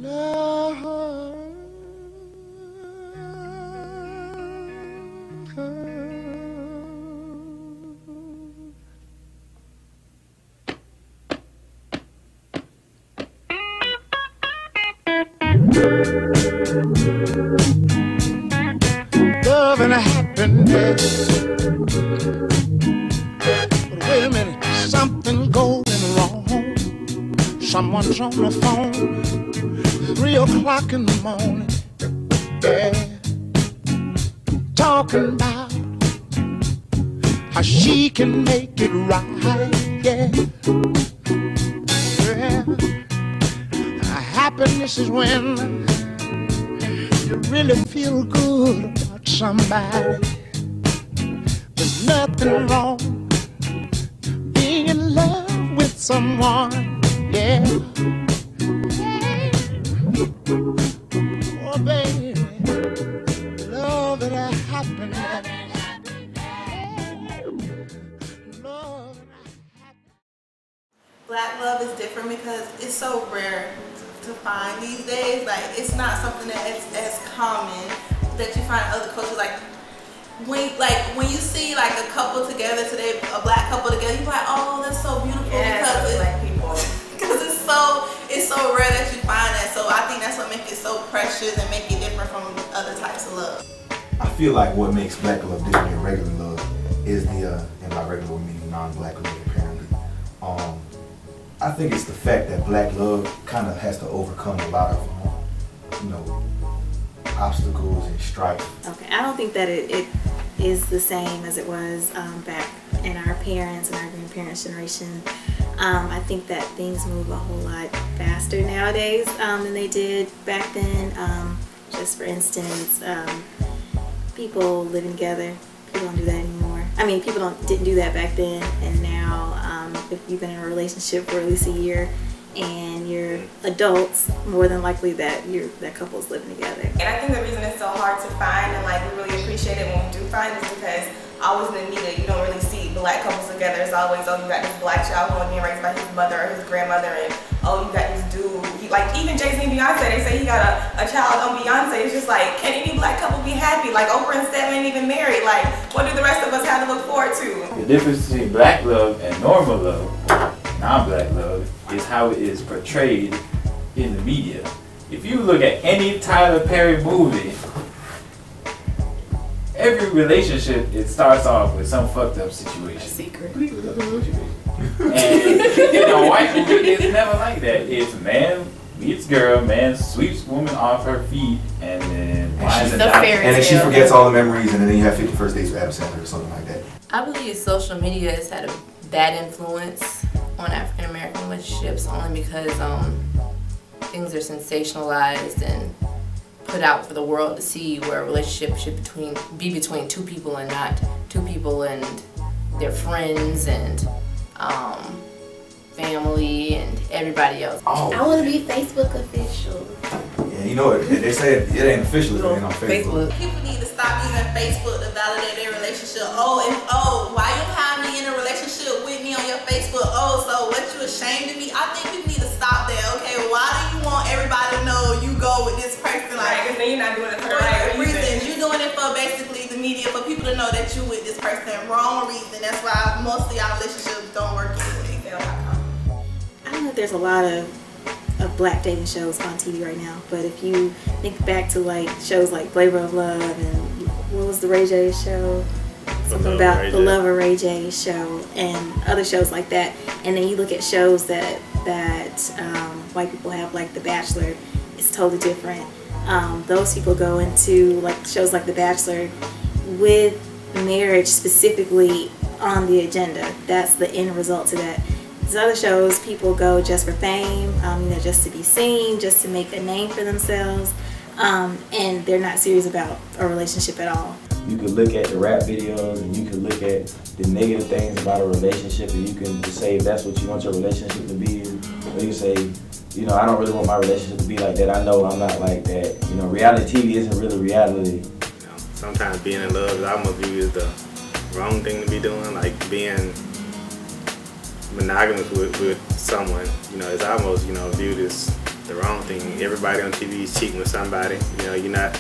Love and happiness. But wait a minute, something's going wrong. Someone's on the phone, 3 o'clock in the morning, yeah, talking about how she can make it right, yeah. Happiness is when you really feel good about somebody. There's nothing wrong being in love with someone, yeah. Oh baby, love and happiness. Love and happiness. Black love is different because it's so rare to find these days. Like, it's not something that is as common that you find in other cultures. Like when you see like a couple together today, a black couple together, you're like, oh, that's so beautiful. Yeah, because black people. Because it's so rare that you find that. So I think that's what makes it so precious and make it different from other types of love. I feel like what makes black love different than regular love is the and by regular we mean non-black love apparently. I think it's the fact that black love kind of has to overcome a lot of, you know, obstacles and strife. Okay, I don't think that it is the same as it was back in our parents' and our grandparents' generation. I think that things move a whole lot faster nowadays than they did back then. Just for instance, people living together, people don't do that anymore. I mean, people didn't do that back then, and now if you've been in a relationship for at least a year and you're adults, more than likely that that couple's living together. And I think the reason it's so hard to find and like we really appreciate it when we do find is because always in the media you don't really see black couples together. It's always, oh, you got this black child who was being raised by his mother or his grandmother, and oh, you got this dude. Like even Jay-Z and Beyonce, they say he got a child on Beyonce. It's just like, can any black couple be happy? Like Oprah and Steph ain't even married. Like, what do the rest of us have to look forward to? The difference between black love and normal love, non-black love, is how it is portrayed in the media. If you look at any Tyler Perry movie, every relationship, it starts off with some fucked up situation. A secret. And in a white movie, it's never like that. It's man meets girl, man sweeps woman off her feet, and then and then she forgets all the memories, and then you have 50 First Dates with Adam Sandler or something like that. I believe social media has had a bad influence on African American relationships, only because things are sensationalized and put out for the world to see, where a relationship should be between two people and not two people and their friends and family and everybody else. Oh, I want to be Facebook official. Yeah, you know, they say it ain't official if it ain't on Facebook. People need to stop using Facebook to validate their relationship. Why you have me in a relationship with me on your Facebook? Oh, so what, you ashamed of me? I think people need to stop that. Okay, why do you want everybody to know you go with this person? Like, because then you're not doing it for the right reason. You're doing it for basically the media, for people to know that you with this person. Wrong reason. That's why most of y'all relationships don't work anyway. I don't know if there's a lot of black dating shows on TV right now, but if you think back to like shows like Flavor of Love and what was the Ray J show? Something about the Love of Ray J show and other shows like that, and then you look at shows that white people have, like The Bachelor. It's totally different. Those people go into like shows like The Bachelor with marriage specifically on the agenda. That's the end result to that. These other shows, people go just for fame, just to be seen, just to make a name for themselves, and they're not serious about a relationship at all. You can look at the rap videos and you can look at the negative things about a relationship, and you can just say if that's what you want your relationship to be, or you say, you know, I don't really want my relationship to be like that. I know I'm not like that. You know, reality TV isn't really reality. You know, sometimes being in love is almost viewed as the wrong thing to be doing, like being monogamous with someone, you know, it's almost, you know, viewed as the wrong thing. Everybody on TV is cheating with somebody. You know, you're not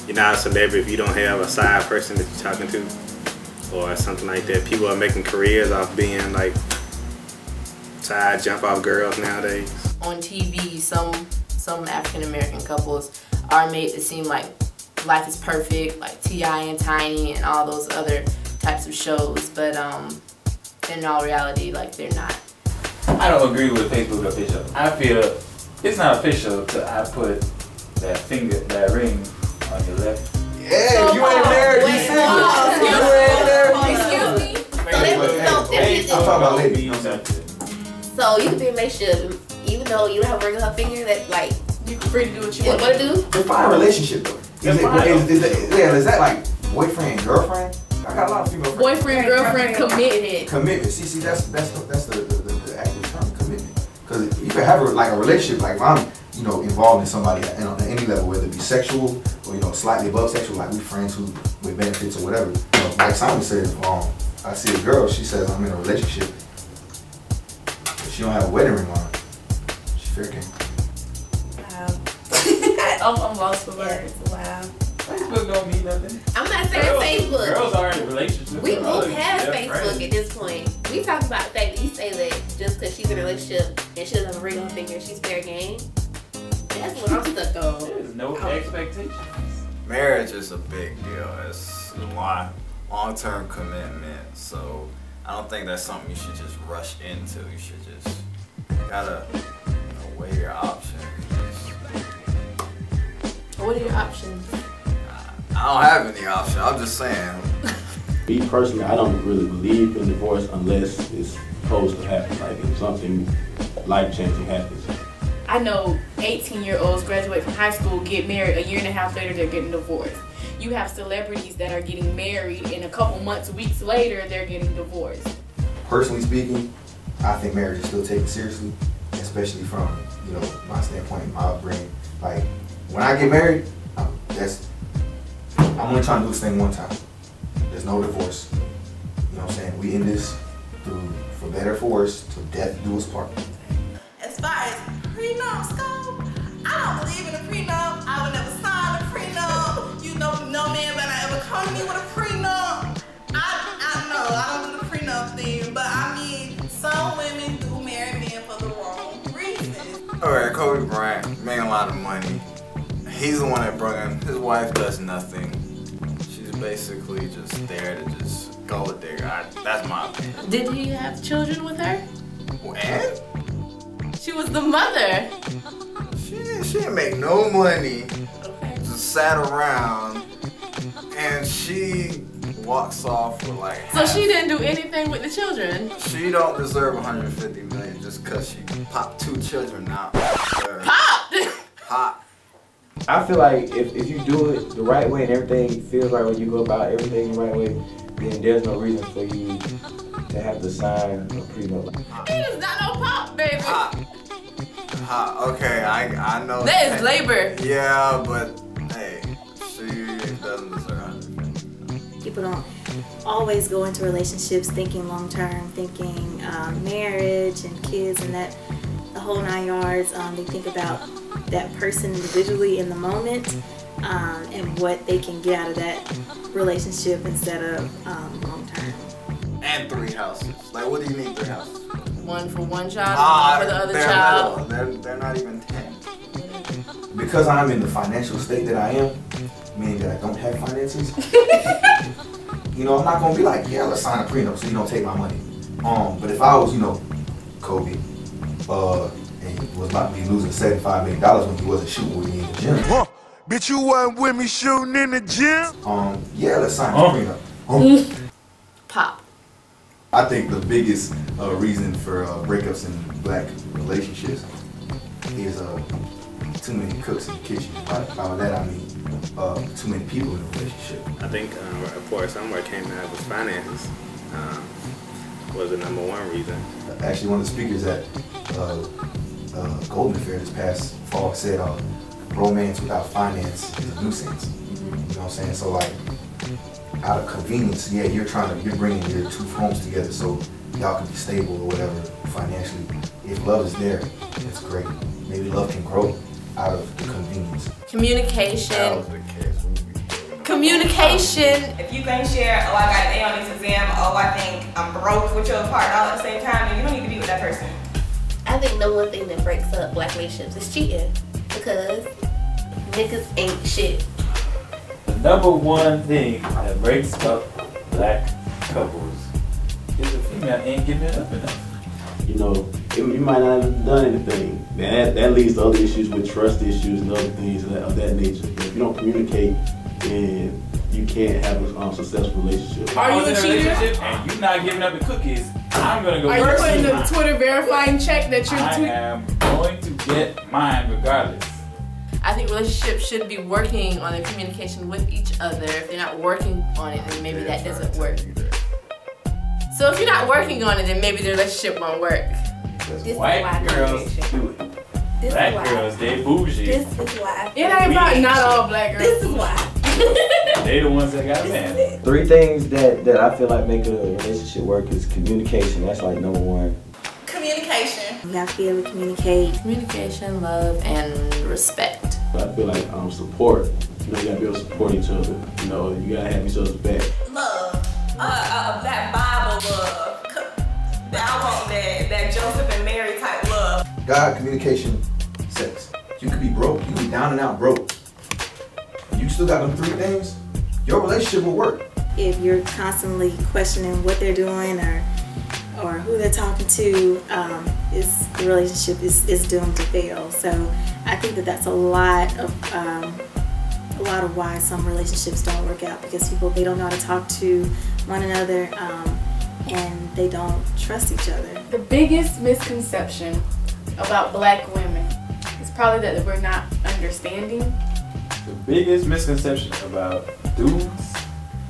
a celebrity if you don't have a side person that you're talking to or something like that. People are making careers off being like side jump off girls nowadays. On TV, some African American couples are made to seem like life is perfect, like T.I. and Tiny and all those other types of shows, but in all reality, like, they're not. I don't agree with Facebook official. I feel it's not official till I put that ring on your left. Yeah, so, you ain't married, you single. Excuse me. I'm talking about ladies. So you can be in a relationship even though you don't have a ring on her finger, that like you can free to do what you want to do. Define a relationship though. Is that like boyfriend and girlfriend? I got a lot of female friends. Boyfriend, girlfriend, committed. Commitment. See, that's the actual term, commitment. Because you can have a relationship, like if I'm, involved in somebody on any level, whether it be sexual or slightly above sexual, like we friends who with benefits or whatever. Like Simon said, I see a girl, she says I'm in a relationship, but she don't have a wedding ring on. She fair game. Wow. I'm lost for words. Wow. Facebook don't mean nothing. I'm not saying Facebook. Girls are in relationships. We move past Facebook at this point. We talk about the fact that you say that just because she's in a relationship and she doesn't have a ring on her finger, she's fair game. That's what I'm stuck on. There's no expectations. Marriage is a big deal. It's long-term commitment. So I don't think that's something you should just rush into. You should just gotta weigh your options. What are your options? I don't have any option. I'm just saying. Me personally, I don't really believe in divorce unless it's supposed to happen. Like if something life-changing happens. I know 18-year-olds graduate from high school, get married, a year and a half later they're getting divorced. You have celebrities that are getting married and a couple months, weeks later they're getting divorced. Personally speaking, I think marriage is still taken seriously, especially from my standpoint, my upbringing. Like when I get married, I'm only trying to do this thing one time. There's no divorce. You know what I'm saying? We end this for better or for worse, till death do us part. As far as prenups go, I don't believe in a prenup. I would never sign a prenup. No man better ever come to me with a prenup. I know, I don't do the prenup thing, but I mean, some women do marry men for the wrong reasons. Alright, Kobe Bryant made a lot of money. He's the one that brought in. His wife does nothing. She's basically just there to just go with there. That's my opinion. Did he have children with her? What? She was the mother. She didn't make no money. Okay. Just sat around, and she walks off with like. So she didn't do anything with the children. She don't deserve 150 million just because she popped 2 children out. Pop. I feel like if you do it the right way and everything feels right when you go about everything the right way, then there's no reason for you to have to sign a prenup. It is not no pop, baby. Pop. Okay, I know. That is labor. Yeah, but hey, she doesn't deserve. People don't always go into relationships thinking long term, thinking marriage and kids and that the whole 9 yards. They think about that person individually in the moment and what they can get out of that relationship instead of long term. And 3 houses. Like, what do you need 3 houses? One for one child, one for the other child. They're not even 10. Because I'm in the financial state that I am, meaning that I don't have finances, I'm not gonna be like, yeah, let's sign a prenup so you don't take my money. But if I was, Kobe, and he was about to be losing $75 million when he wasn't shooting with me in the gym. Bitch, you wasn't with me shooting in the gym? Yeah, let's sign a prenup. Pop. I think the biggest reason for breakups in black relationships is too many cooks in the kitchen. By that I mean too many people in a relationship. I think a report somewhere came out with finances was the #1 reason. Actually, one of the speakers at Golden Affair this past fall said romance without finance is a nuisance. You know what I'm saying? So like, out of convenience, yeah, you're bringing your 2 homes together so y'all can be stable or whatever financially. If love is there, it's great. maybe love can grow out of the convenience. Communication. Communication. If you can't share, oh, I got an A on this exam, oh, I think I'm broke with your partner all at the same time, then you don't need to be with that person. I think the one thing that breaks up black relationships is cheating, because niggas ain't shit. The number one thing that breaks up black couples is the female ain't giving it up enough. You know, you might not have done anything. Man, that leads to other issues with trust issues and other things of that nature. If you don't communicate, then you can't have a successful relationship. Are you a cheater? And you not giving up the cookies, I'm gonna go. Are you putting the Twitter verifying check that you're I am going to get mine regardless. I think relationships should be working on their communication with each other. If they're not working on it, then maybe that doesn't work. So if you're not working on it, then maybe the relationship won't work. White girls do it. Black girls, they bougie. This is why. It ain't about not all black girls. This is why. They the ones that got a man. 3 things that I feel like make a relationship work is communication. That's like number 1. Communication. You have to be able to communicate. Communication, love, and respect. I feel like support. You know, you gotta be able to support each other. You know, you gotta have each other's back. Love. That Bible love. I want that Joseph and Mary type love. God, communication, sex. You could be broke. You could be down and out broke. You still got them 3 things, your relationship will work. If you're constantly questioning what they're doing or who they're talking to, the relationship is doomed to fail. So I think that's a lot of why some relationships don't work out, because they don't know how to talk to one another, and they don't trust each other. The biggest misconception about black women is probably that we're not understanding. The biggest misconception about dudes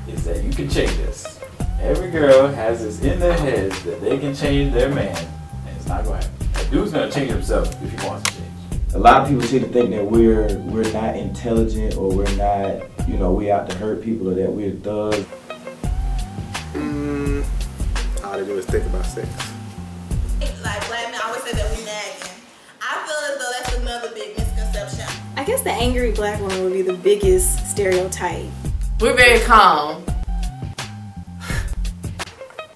is that you can change us. Every girl has this in their heads that they can change their man, and it's not going to happen. A dude's going to change himself if he wants to change. A lot of people seem to think that we're not intelligent, or we're not, you know, we out to hurt people, or that we're thugs. All they do is think about sex. Like black men always say that we nagging. I feel as though that's another big misconception. I guess the angry black woman would be the biggest stereotype. We're very calm.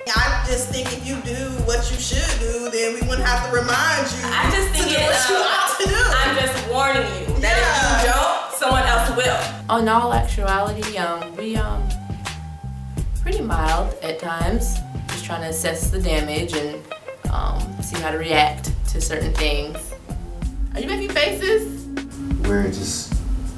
I just think if you do what you should do, then we wouldn't have to remind you. I just think to do what you ought to do. I'm just warning you that if you don't, someone else will. In all actuality, we pretty mild at times. Just trying to assess the damage and see how to react to certain things. Are you making faces? Where it's just,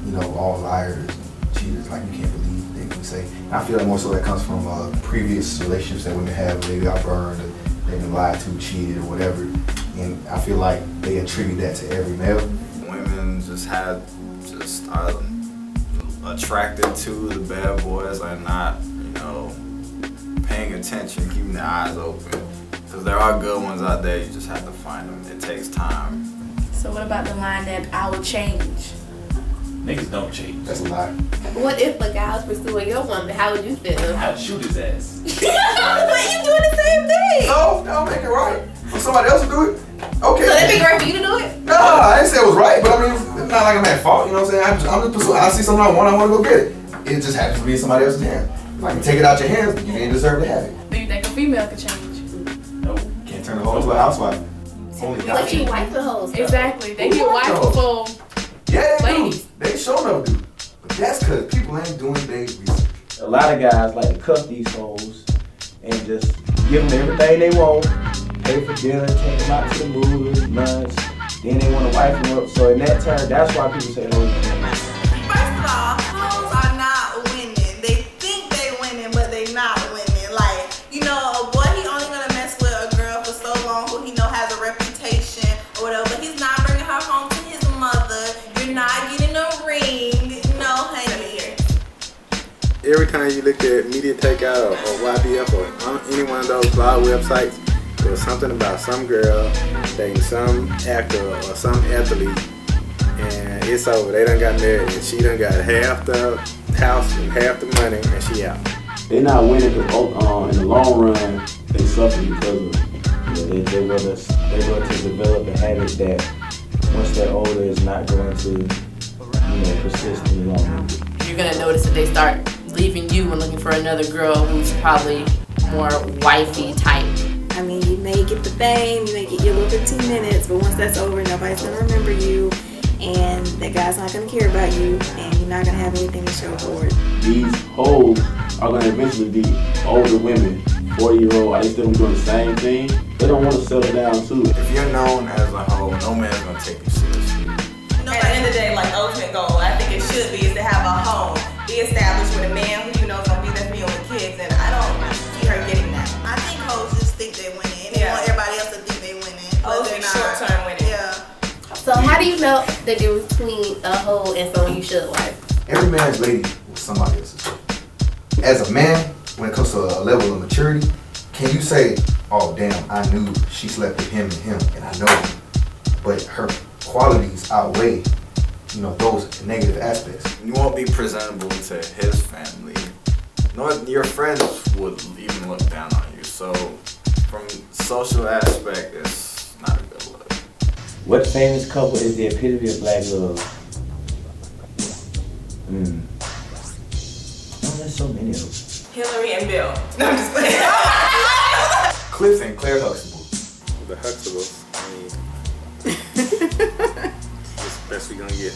you know, all liars, cheaters, like you can't believe things we say. And I feel like more so that comes from previous relationships that women have. Maybe got burned, or they've been lied to, cheated, or whatever. And I feel like they attribute that to every male. Women are attracted to the bad boys and not, you know, paying attention, keeping their eyes open. Because there are good ones out there, you just have to find them. It takes time. So what about the line that I will change? Niggas don't change. That's a lie. What if a guy was pursuing your woman? How would you feel? I'd shoot his ass. But you doing the same thing. No, that'll make it right. For somebody else to do it, okay. So that'd be great for you to do it? No, I didn't say it was right, but I mean, it's not like I'm at fault, you know what I'm saying? I'm just pursuing. I see something I want to go get it. It just happens to be in somebody else's hand. If I can take it out your hands, you ain't deserve to have it. Do you think a female could change? No. Can't turn a hoe into a housewife. Only God. But you wife the hoes. Exactly. They get wifeful. Yeah, they ladies. do. They sure enough do. But that's because people ain't doing their research. A lot of guys like to cuff these hoes and just give them everything they want, pay for dinner, take them out to the movies, lunch, then they want to wife them up. So in that turn, that's why people say, oh, First of all, hoes are not winning. They think they winning, but they not winning. Like, you know, a boy, he only gonna mess with a girl for so long who he know has a reputation or whatever, but he's not bringing her home to his mother. You're not getting a ring. No, honey. Every time you look at Media Takeout or YBF or on any one of those blog websites, there was something about some girl dating some actor or some athlete, and it's over. They done got married, and she done got half the house and half the money, and she out. They're not winning because in the long run, they suffer because of they were to develop a habit that once they're older, it's not going to, persist any longer. You're gonna notice that they start leaving you and looking for another girl who's probably more wifey type. I mean, you may get the fame, you may get your little 15 minutes, but once that's over, nobody's gonna remember you, and that guy's not gonna care about you, and you're not gonna have anything to show for it. These hoes are gonna eventually be older women, 40-year-old. Are they still doing the same thing? They don't want to settle down too. If you're known as a hoe, no man's gonna take you seriously. At the end of the day, like ultimate goal, I think it should be is to have a home, be established with a man who you know is gonna be there for you and the kids, and I don't see her getting that. I think hoes just think they winning, and they want everybody else to think they winning. Hoes think short-term winning. Yeah. So how do you know the difference between a hoe and someone you should like? Every man's lady was somebody else's. As a man, when it comes to a level of maturity, can you say, oh damn, I knew she slept with him and I know him, but her qualities outweigh, those negative aspects. You won't be presentable to his family. Your friends would even look down on you. So, from social aspect, it's not a good look. What famous couple is the epitome of black love? Oh, there's so many of them. Hillary and Bill. No, I'm just playing. Cliff and Claire Huxtable. The Huxtables. That's the best we gonna get.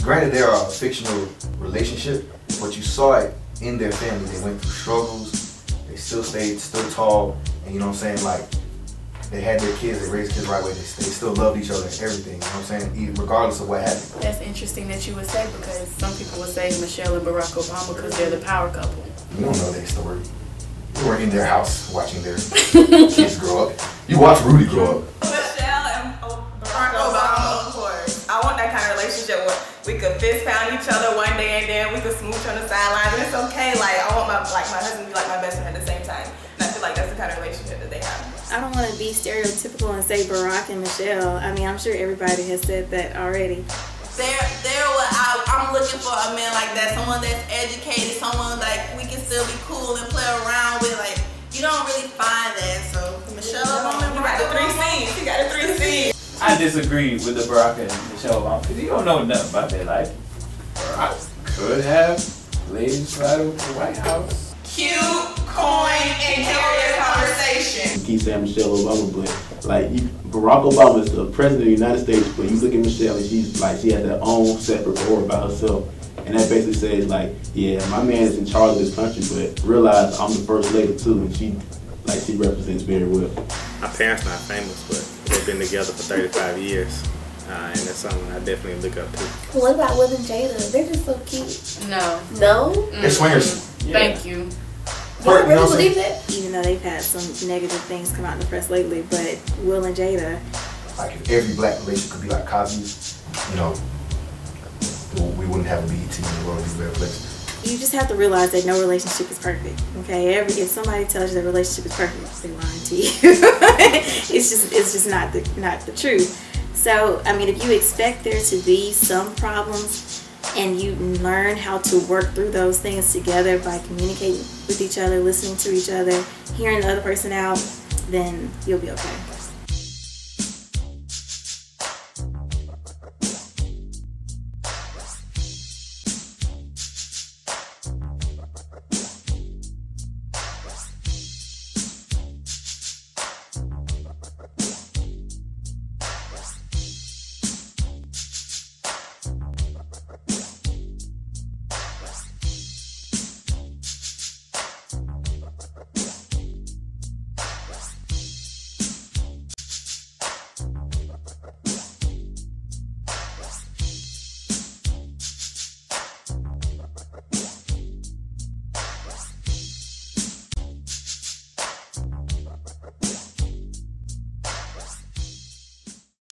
Granted, they are a fictional relationship, but you saw it in their family. They went through struggles. They still stayed tall, and you know what I'm saying? Like, they had their kids, they raised kids the right way. They still loved each other and everything. You know what I'm saying? Regardless of what happened. That's interesting that you would say, because some people would say Michelle and Barack Obama because they're the power couple. You don't know their story. You were in their house watching their kids grow up. You watched Rudy grow up. Michelle and Barack Obama, of course. I want that kind of relationship where we could fist pound each other one day and then we could smooch on the sidelines, and it's okay. Like, I want my husband to be like my best friend at the same time. And I feel like that's the kind of relationship that they have. I don't want to be stereotypical and say Barack and Michelle. I mean, I'm sure everybody has said that already. They're what I'm looking for, a man like that, someone that's educated, someone like we can still be cool and play around with. Like, you don't really find that. So Michelle Obama, You got the 3 C's. You got the 3 C's. I disagree with the Barack and Michelle Obama because you don't know nothing about their life. Barack could have legislated the White House. Cute, coin, and carry a conversation. You keep saying Michelle Obama, but Barack Obama is the president of the United States, but you look at Michelle and she has her own separate board by herself. And that basically says like, yeah, my man is in charge of this country, but realize I'm the first lady too, and she represents very well. My parents not famous, but they've been together for 35 years. And that's something I definitely look up to. What about Will and Jada? They're just so cute. No. No? They're swingers. Yeah. Thank you. You really believe that? Even though they've had some negative things come out in the press lately, but Will and Jada. Like, if every black relationship could be like Cosby's, we wouldn't have a BET in the world, it'd be a better place. You just have to realize that no relationship is perfect. Okay, if somebody tells you that relationship is perfect, they're lying to you. it's just not the truth. So, I mean, if you expect there to be some problems and you learn how to work through those things together by communicating with each other, listening to each other, hearing the other person out, then you'll be okay.